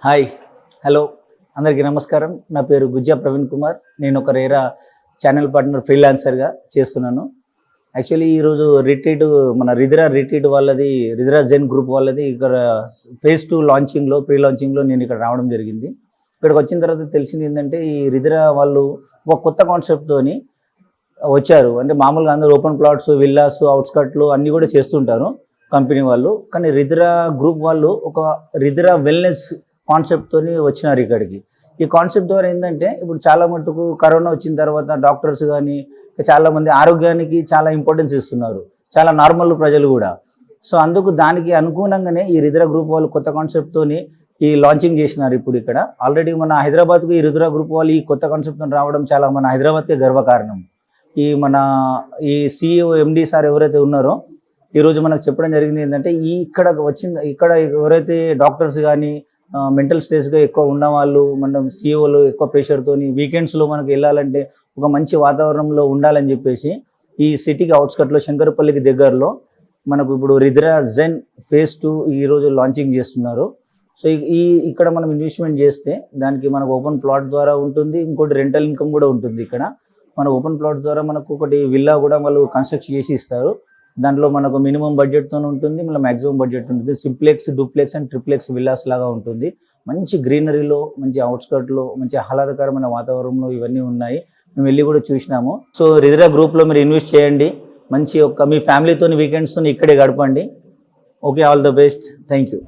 Hi hello అందరికీ నమస్కారం. నా పేరు గుజ్జా ప్రవీణ్ కుమార్. నేను ఒక రేరా ఛానల్ పార్ట్నర్ ఫ్రీలాన్సర్గా చేస్తున్నాను. యాక్చువల్లీ ఈరోజు రిట్రీట్ మన రిదిరా రిట్రీట్ వాళ్ళది, రిదిరా జెన్ గ్రూప్ వాళ్ళది ఇక్కడ ఫేజ్ 2 లాంచింగ్లో, ప్రీ లాంచింగ్లో నేను ఇక్కడ రావడం జరిగింది. ఇక్కడికి వచ్చిన తర్వాత తెలిసింది ఏంటంటే, ఈ రిదిరా వాళ్ళు ఒక కొత్త కాన్సెప్ట్తోని వచ్చారు. అంటే మామూలుగా అందరూ ఓపెన్ ప్లాట్స్, విల్లాస్, అవుట్స్కట్లు అన్నీ కూడా చేస్తుంటారు కంపెనీ వాళ్ళు. కానీ రిదిరా గ్రూప్ వాళ్ళు ఒక రిదిరా వెల్నెస్ కాన్సెప్ట్తోని వచ్చినారు ఇక్కడికి. ఈ కాన్సెప్ట్ ద్వారా ఏంటంటే, ఇప్పుడు చాలా మటుకు కరోనా వచ్చిన తర్వాత డాక్టర్స్ కానీ చాలామంది ఆరోగ్యానికి చాలా ఇంపార్టెన్స్ ఇస్తున్నారు, చాలా నార్మల్ ప్రజలు కూడా. సో అందుకు దానికి అనుగుణంగానే ఈ రిదిరా గ్రూప్ వాళ్ళు కొత్త కాన్సెప్ట్తోని ఈ లాంచింగ్ చేసినారు. ఇప్పుడు ఇక్కడ ఆల్రెడీ మన హైదరాబాద్కు ఈ రిదిరా గ్రూప్ వాళ్ళు ఈ కొత్త కాన్సెప్ట్తో రావడం చాలా మన హైదరాబాద్కే గర్వకారణం. ఈ CEO MD సార్ ఎవరైతే ఉన్నారో ఈరోజు మనకు చెప్పడం జరిగింది ఏంటంటే, ఇక్కడ ఎవరైతే డాక్టర్స్ కానీ మెంటల్ స్ట్రెస్గా ఎక్కువ ఉన్న వాళ్ళు, మనం CEOలు ఎక్కువ ప్రెషర్తోని వీకెండ్స్లో మనకు వెళ్ళాలంటే ఒక మంచి వాతావరణంలో ఉండాలని చెప్పేసి ఈ సిటీకి అవుట్స్కట్లో శంకరపల్లికి దగ్గరలో మనకు ఇప్పుడు రిదిరా జెన్ ఫేజ్ 2 ఈరోజు లాంచింగ్ చేస్తున్నారు. సో ఇక్కడ మనం ఇన్వెస్ట్మెంట్ చేస్తే దానికి మనకు ఓపెన్ ప్లాట్ ద్వారా ఉంటుంది, ఇంకోటి రెంటల్ ఇన్కమ్ కూడా ఉంటుంది. ఇక్కడ మన ఓపెన్ ప్లాట్ ద్వారా మనకు ఒకటి విల్లా కూడా వాళ్ళు కన్స్ట్రక్ట్ చేసి ఇస్తారు. దాంట్లో మనకు మినిమం బడ్జెట్తో ఉంటుంది, మళ్ళీ మ్యాక్సిమం బడ్జెట్ ఉంటుంది. Simplex, duplex and triplex villas లాగా ఉంటుంది. మంచి గ్రీనరీలో, మంచి అవుట్స్కట్లో, మంచి ఆహ్లాదకరమైన వాతావరణంలో ఇవన్నీ ఉన్నాయి. మేము వెళ్ళి కూడా చూసినాము. సో రిదిరా గ్రూప్లో మీరు ఇన్వెస్ట్ చేయండి, మంచి మీ ఫ్యామిలీతో వీకెండ్స్తో ఇక్కడే గడపండి. Okay, all the best. Thank you.